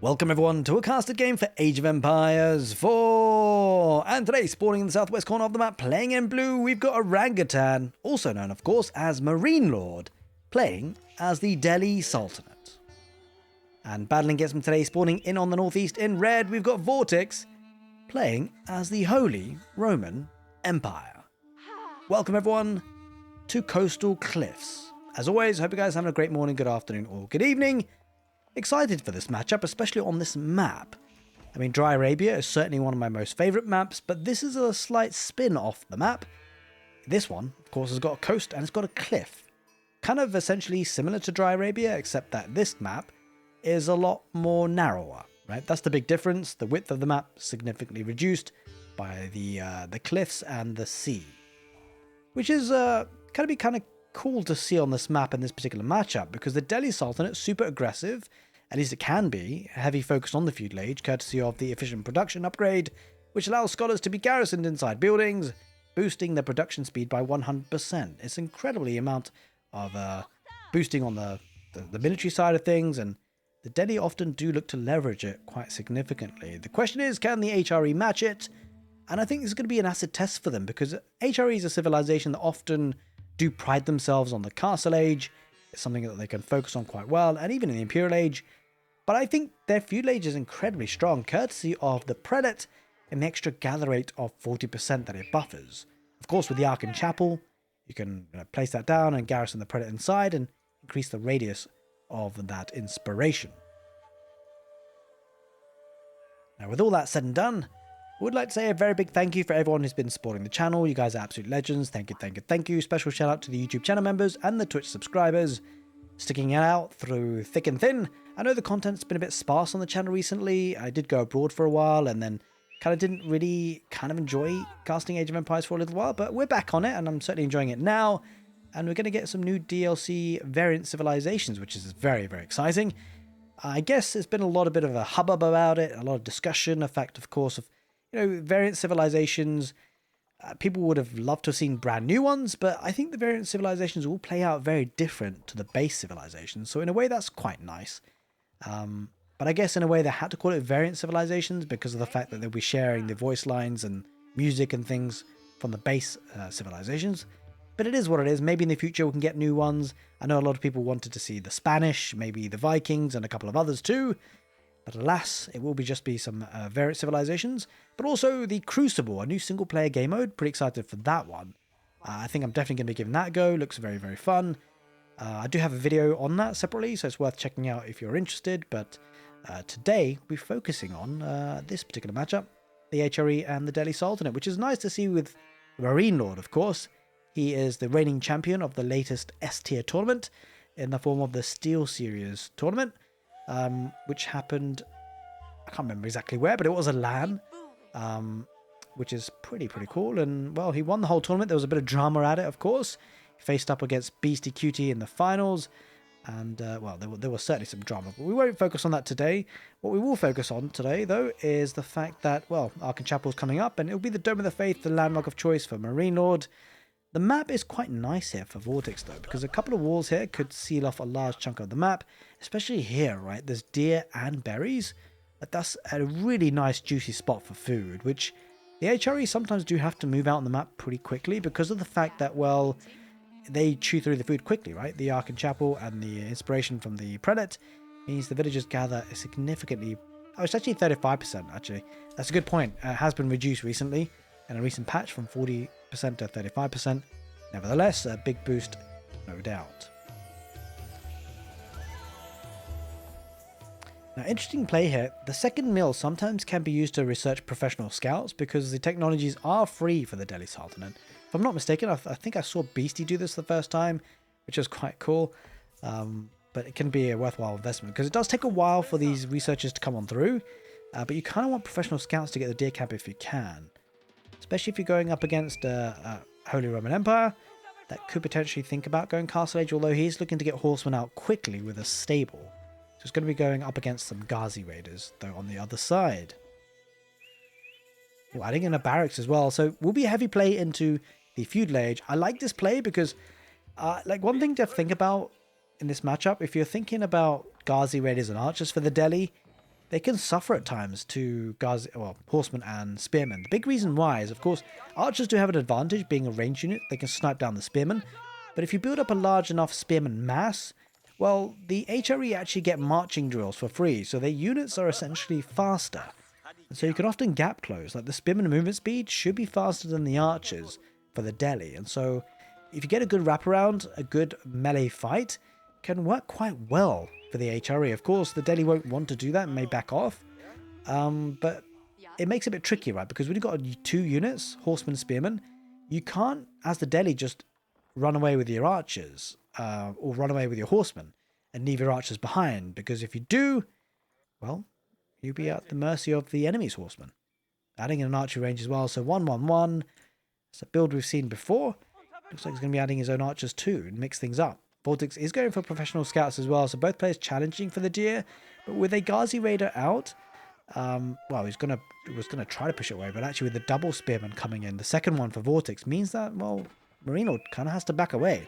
Welcome everyone to a casted game for Age of Empires 4! And today, spawning in the southwest corner of the map, playing in blue, we've got Orangutan, also known of course as Marinelord, playing as the Delhi Sultanate. And battling against him today, spawning in on the northeast in red, we've got Vortix, playing as the Holy Roman Empire. Welcome everyone to Coastal Cliffs. As always, hope you guys are having a great morning, good afternoon or good evening. Excited for this matchup, especially on this map. I mean, Dry Arabia is certainly one of my most favourite maps, but this is a slight spin off the map. This one, of course, has got a coast and it's got a cliff. Kind of essentially similar to Dry Arabia, except that this map is a lot more narrower, right? That's the big difference. The width of the map significantly reduced by the cliffs and the sea. Which is kind of cool to see on this map in this particular matchup, because the Delhi Sultanate is super aggressive, at least it can be, heavy focus on the feudal age, courtesy of the efficient production upgrade, which allows scholars to be garrisoned inside buildings, boosting their production speed by 100%. It's an incredibly amount of boosting on the military side of things, and the Delhi often do look to leverage it quite significantly. The question is, can the HRE match it? And I think this is going to be an acid test for them, because HRE is a civilization that often do pride themselves on the castle age. It's something that they can focus on quite well, and even in the imperial age. But I think their feudal age is incredibly strong, courtesy of the prelate and the extra gather rate of 40% that it buffers. Of course, with the Ark and Chapel, you can place that down and garrison the prelate inside and increase the radius of that inspiration. Now, with all that said and done, I would like to say a very big thank you for everyone who's been supporting the channel. You guys are absolute legends. Thank you, thank you, thank you. Special shout out to the YouTube channel members and the Twitch subscribers, sticking it out through thick and thin. I know the content's been a bit sparse on the channel recently. I did go abroad for a while and then kind of didn't really enjoy casting Age of Empires for a little while, but we're back on it and I'm certainly enjoying it now. And we're going to get some new DLC variant civilizations, which is very, very exciting. I guess there's been a bit of a hubbub about it, a lot of discussion, a fact, of course, of variant civilizations. People would have loved to have seen brand new ones, but I think the variant civilizations will play out very different to the base civilizations. So in a way, that's quite nice. But I guess in a way, they had to call it variant civilizations because of the fact that they'll be sharing the voice lines and music and things from the base civilizations. But it is what it is. Maybe in the future we can get new ones. I know a lot of people wanted to see the Spanish, maybe the Vikings, and a couple of others too. But alas, it will just be some variant civilizations. But also the Crucible, a new single-player game mode. Pretty excited for that one. I think I'm definitely going to be giving that a go. Looks very, very fun. I do have a video on that separately, so it's worth checking out if you're interested. But today, we'll be focusing on this particular matchup, the HRE and the Delhi Sultanate, which is nice to see with Marinelord, of course. He is the reigning champion of the latest S-tier tournament in the form of the Steel Series tournament. Which happened, I can't remember exactly where, but it was a LAN, which is pretty cool. And, well, he won the whole tournament. There was a bit of drama at it, of course. He faced up against Beastie Cutie in the finals. And, well, there was certainly some drama. But we won't focus on that today. What we will focus on today, though, is the fact that, well, Ark and Chapel is coming up. And it'll be the Dome of the Faith, the landmark of choice for Marinelord. The map is quite nice here for Vortix, though, because a couple of walls here could seal off a large chunk of the map, especially here, right? There's deer and berries. That's a really nice, juicy spot for food, which the HRE sometimes do have to move out on the map pretty quickly because of the fact that, well, they chew through the food quickly, right? The Ark and Chapel and the inspiration from the prelate means the villagers gather a significantly... Oh, it's actually 35%, actually. That's a good point. It has been reduced recently in a recent patch from 40% to 35%. Nevertheless, a big boost, no doubt. Now, interesting play here. The second mill sometimes can be used to research professional scouts because the technologies are free for the Delhi Sultanate. If I'm not mistaken, I think I saw Beastie do this the first time, which was quite cool. But it can be a worthwhile investment because it does take a while for these researchers to come on through. But you kind of want professional scouts to get the deer camp if you can. Especially if you're going up against Holy Roman Empire, that could potentially think about going Castle Age, although he's looking to get horsemen out quickly with a stable. So it's going to be going up against some Ghazi raiders, though, on the other side. Ooh, adding in a barracks as well. So will be a heavy play into the feudal age. I like this play because, one thing to think about in this matchup, if you're thinking about Ghazi raiders and archers for the Delhi, they can suffer at times to guards, well, horsemen and spearmen. The big reason why is, of course, archers do have an advantage being a ranged unit. They can snipe down the spearmen. But if you build up a large enough spearman mass, well, the HRE actually get marching drills for free, so their units are essentially faster. And so you can often gap close, like the spearman movement speed should be faster than the archers for the Delhi. And so if you get a good wraparound, a good melee fight, can work quite well for the HRE. Of course, the Delhi won't want to do that and may back off. But it makes it a bit tricky, right? Because when you've got 2 units, horsemen, spearmen, you can't, as the Delhi, just run away with your archers or run away with your horsemen and leave your archers behind. Because if you do, well, you'll be at the mercy of the enemy's horsemen. Adding in an archery range as well. So 1-1-1. It's a build we've seen before. Looks like he's going to be adding his own archers too and mix things up. vortix is going for professional scouts as well, so both players challenging for the deer. But with a Ghazi Raider out, well, he was gonna try to push it away, but actually with the double spearman coming in, the second one for vortix means that, well, Marinelord kind of has to back away.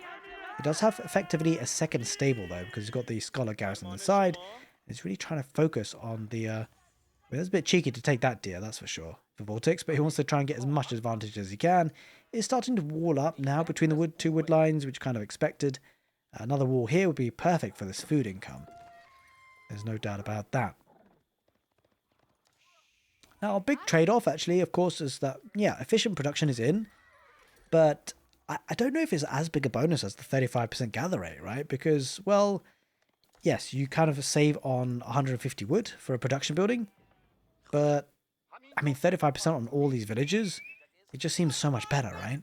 He does have effectively a second stable though, because he's got the scholar garrison on the side. He's really trying to focus on the. Well, it's a bit cheeky to take that deer, that's for sure, for vortix, but he wants to try and get as much advantage as he can. He's starting to wall up now between the two wood lines, which kind of expected. Another wall here would be perfect for this food income. There's no doubt about that. Now, a big trade-off, actually, of course, is that, yeah, efficient production is in, but I don't know if it's as big a bonus as the 35% gather rate, right? Because, well, yes, you kind of save on 150 wood for a production building, but, I mean, 35% on all these villages, it just seems so much better, right?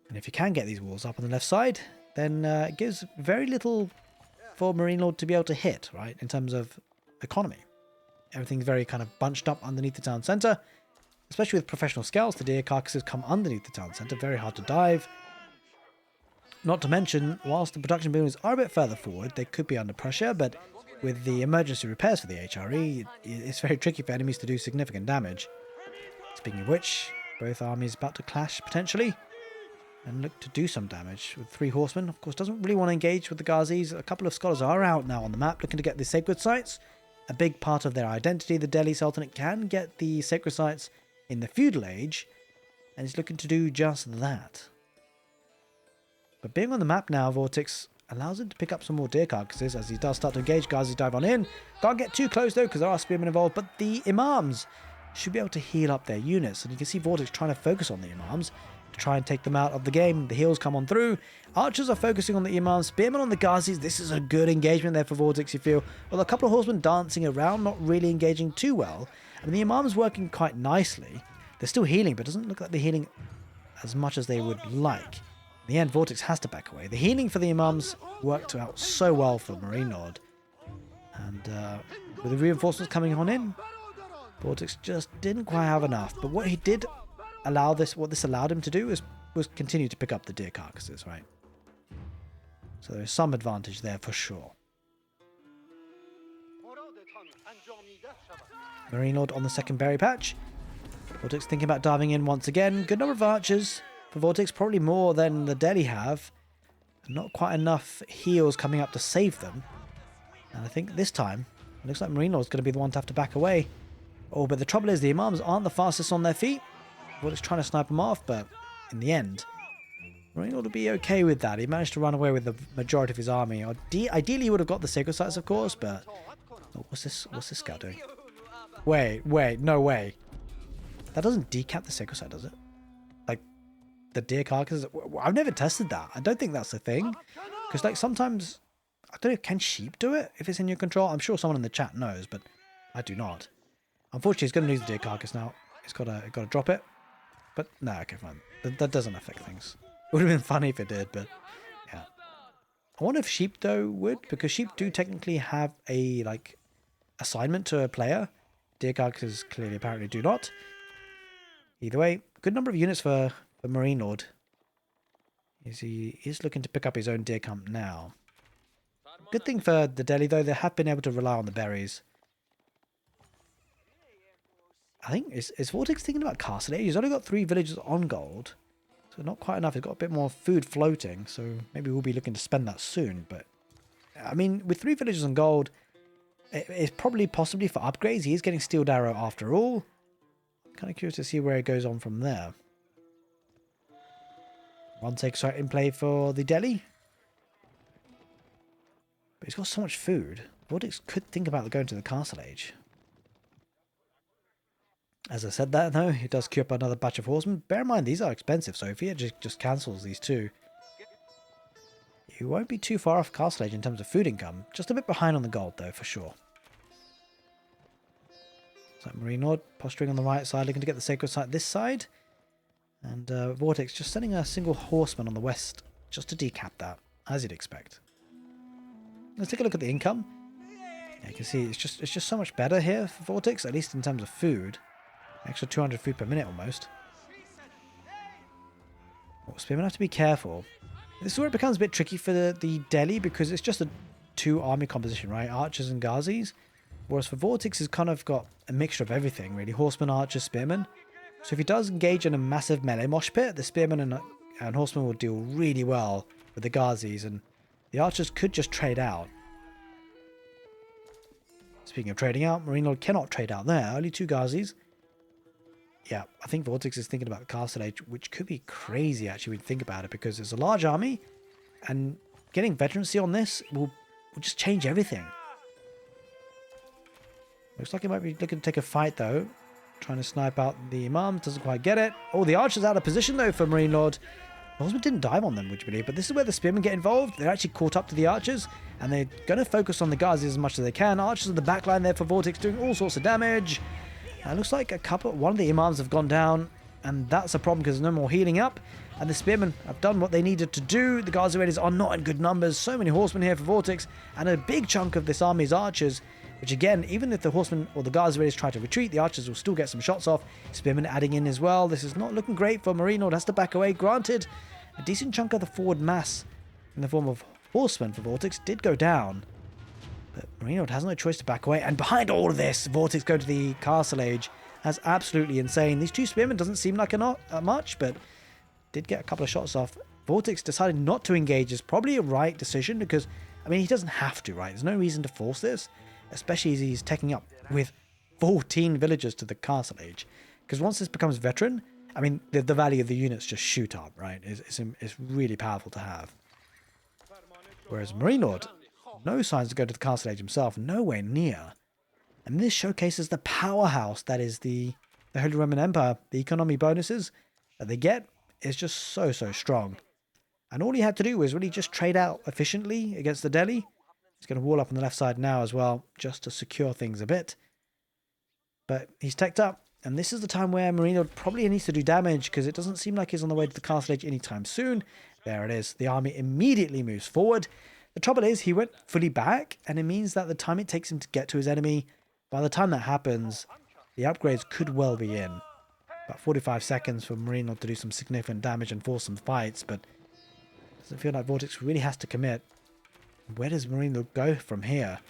And if you can get these walls up on the left side, then it gives very little for Marinelord to be able to hit, right, in terms of economy. Everything's very kind of bunched up underneath the town centre, especially with professional scouts. The deer carcasses come underneath the town centre, very hard to dive. Not to mention, whilst the production buildings are a bit further forward, they could be under pressure, but with the emergency repairs for the HRE, it's very tricky for enemies to do significant damage. Speaking of which, both armies about to clash potentially and look to do some damage with 3 horsemen. Of course, doesn't really want to engage with the Ghazis. A couple of scholars are out now on the map looking to get the sacred sites. A big part of their identity, the Delhi Sultanate can get the sacred sites in the feudal age, and he's looking to do just that. But being on the map now, vortix allows him to pick up some more deer carcasses as he does start to engage. Ghazis dive on in. Can't get too close though because there are spearmen involved, but the imams should be able to heal up their units. And you can see vortix trying to focus on the imams to try and take them out of the game. The heals come on through. Archers are focusing on the imams. Spearmen on the Ghazis. This is a good engagement there for vortix, you feel. Well, a couple of horsemen dancing around, not really engaging too well. I mean, the imams working quite nicely. They're still healing, but it doesn't look like they're healing as much as they would like. In the end, vortix has to back away. The healing for the imams worked out so well for Marinelord. And with the reinforcements coming on in, vortix just didn't quite have enough. But what he did allow this, what this allowed him to do was continue to pick up the deer carcasses, right? So there's some advantage there for sure. Marinelord on the second berry patch. vortix thinking about diving in once again. Good number of archers for vortix, probably more than the Delhi have. Not quite enough heals coming up to save them. And I think this time, it looks like Marinelord's going to be the one to have to back away. Oh, but the trouble is the imams aren't the fastest on their feet. vortix trying to snipe them off, but in the end, Marinelord will be okay with that. He managed to run away with the majority of his army. Ideally, he would have got the sacred sites, of course, but... Oh, what's this scout doing? Wait, no way. That doesn't decap the sacred site, does it? Like, the deer carcasses? I've never tested that. I don't think that's a thing. Because, like, sometimes... I don't know, can sheep do it if it's in your control? I'm sure someone in the chat knows, but I do not. Unfortunately, he's going to lose the deer carcass now. He's got to drop it. But, no, okay, fine. That doesn't affect things. It would have been funny if it did, but, yeah. I wonder if sheep, though, would, because sheep do technically have a, like, assignment to a player. Deer carcasses clearly, apparently, do not. Either way, good number of units for Marinelord. He is looking to pick up his own deer camp now. Good thing for the Delhi, though, they have been able to rely on the berries. I think, is vortix thinking about castle age? He's only got 3 villages on gold. So not quite enough. He's got a bit more food floating. So maybe we'll be looking to spend that soon. But, I mean, with 3 villages on gold, It's probably possibly for upgrades. He is getting Steeled Arrow after all. Kind of curious to see where it goes on from there. One take site in play for the Delhi. But he's got so much food. Vortix could think about going to the Castle Age. As I said that, though, he does queue up another batch of horsemen. Bear in mind, these are expensive, so if he just cancels these two, he won't be too far off Castle Age in terms of food income. Just a bit behind on the gold, though, for sure. So Marinelord posturing on the right side, looking to get the sacred site this side. And Vortix just sending a single horseman on the west, just to decap that, as you'd expect. Let's take a look at the income. Yeah, you can see it's just so much better here for Vortix, at least in terms of food. Extra 200 food per minute almost. Oh, Spearmen have to be careful. This is where it becomes a bit tricky for the Delhi, because it's just a two army composition, right? Archers and Ghazis. Whereas for Vortix, it's kind of got a mixture of everything, really. Horsemen, archers, spearmen. So if he does engage in a massive melee mosh pit, the spearmen and horsemen will deal really well with the Ghazis, and the archers could just trade out. Speaking of trading out, Marinelord cannot trade out there. Only two Ghazis. Yeah, I think Vortix is thinking about the Castle Age, which could be crazy actually when you think about it, because it's a large army, and getting veterancy on this will just change everything. Looks like he might be looking to take a fight though. Trying to snipe out the Imam, doesn't quite get it. Oh, the archer's out of position though for Marinelord. The horseman didn't dive on them, would you believe? But this is where the spearmen get involved. They're actually caught up to the archers, and they're going to focus on the Ghazis as much as they can. Archers in the back line there for Vortix doing all sorts of damage. Looks like one of the Imams have gone down, and that's a problem because there's no more healing up. And the spearmen have done what they needed to do. The Ghazi raiders are not in good numbers. So many horsemen here for Vortix, and a big chunk of this army is archers. Which again, even if the horsemen or the Ghazi raiders try to retreat, the archers will still get some shots off. Spearmen adding in as well. This is not looking great for Marinelord. Has to back away. Granted, a decent chunk of the forward mass in the form of horsemen for Vortix did go down. But Marinelord has no choice to back away. And behind all of this, Vortix go to the Castle Age. That's absolutely insane. These two spearmen doesn't seem like much, but did get a couple of shots off. Vortix decided not to engage is probably a right decision because, I mean, he doesn't have to, right? There's no reason to force this. Especially as he's taking up with 14 villagers to the Castle Age. Because once this becomes veteran, I mean, the value of the units just shoot up, right? It's really powerful to have. Whereas Marinelord, no signs to go to the Castle Age himself, nowhere near. And this showcases the powerhouse that is the Holy Roman Empire. The economy bonuses that they get is just so strong. And all he had to do was really just trade out efficiently against the Delhi. He's going to wall up on the left side now as well, just to secure things a bit. But he's teched up, and this is the time where Marinelord probably needs to do damage, because it doesn't seem like he's on the way to the Castle Age anytime soon. There it is. The army immediately moves forward. The trouble is, he went fully back, and it means that the time it takes him to get to his enemy, by the time that happens, the upgrades could well be in. About 45 seconds for Marinelord to do some significant damage and force some fights, but it doesn't feel like Vortix really has to commit. Where does Marinelord go from here?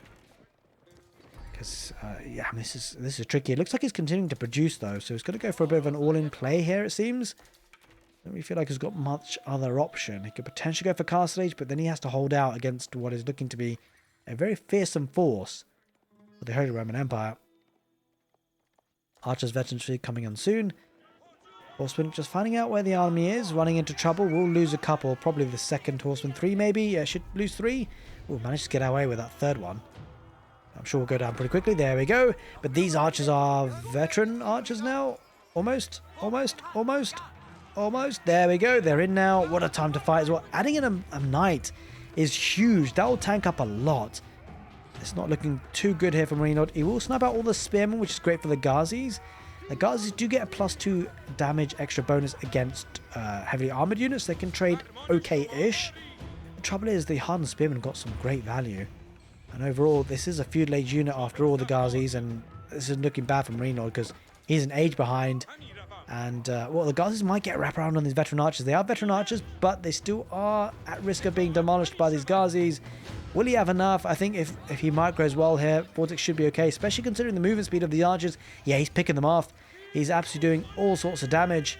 Because, yeah, this is tricky. It looks like he's continuing to produce, though, so he's going to go for a bit of an all-in play here, it seems. I don't really feel like he's got much other option. He could potentially go for Castle Age, but then he has to hold out against what is looking to be a very fearsome force for the Holy Roman Empire. Archers veterancy coming on soon. Horseman just finding out where the army is, running into trouble. We'll lose a couple, probably the second horseman, 3 maybe. Yeah, should lose 3. We'll manage to get away with that third one. I'm sure we'll go down pretty quickly. There we go. But these archers are veteran archers now. Almost. There we go. They're in now. What a time to fight as well. Adding in a knight is huge. That will tank up a lot. It's not looking too good here for Marinelord. He will snipe out all the spearmen, which is great for the Ghazis. The Ghazis do get a +2 damage extra bonus against heavily armored units. They can trade okay-ish. The trouble is the hardened spearmen got some great value. And overall, this is a feudal age unit after all, the Ghazis, and this is looking bad for Marinelord because he's an age behind. And, well, the Ghazis might get wrapped around on these veteran archers. They are veteran archers, but they still are at risk of being demolished by these Ghazis. Will he have enough? I think if he micros well here, Vortix should be okay, especially considering the movement speed of the archers. Yeah, he's picking them off. He's absolutely doing all sorts of damage.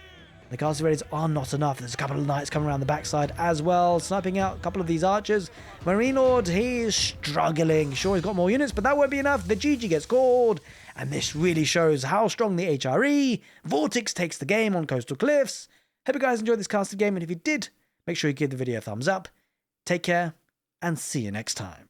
The Castaways are not enough. There's a couple of knights coming around the backside as well, sniping out a couple of these archers. Marinelord, he is struggling. Sure, he's got more units, but that won't be enough. The GG gets called, and this really shows how strong the HRE. Vortix takes the game on Coastal Cliffs. Hope you guys enjoyed this casted game, and if you did, make sure you give the video a thumbs up. Take care, and see you next time.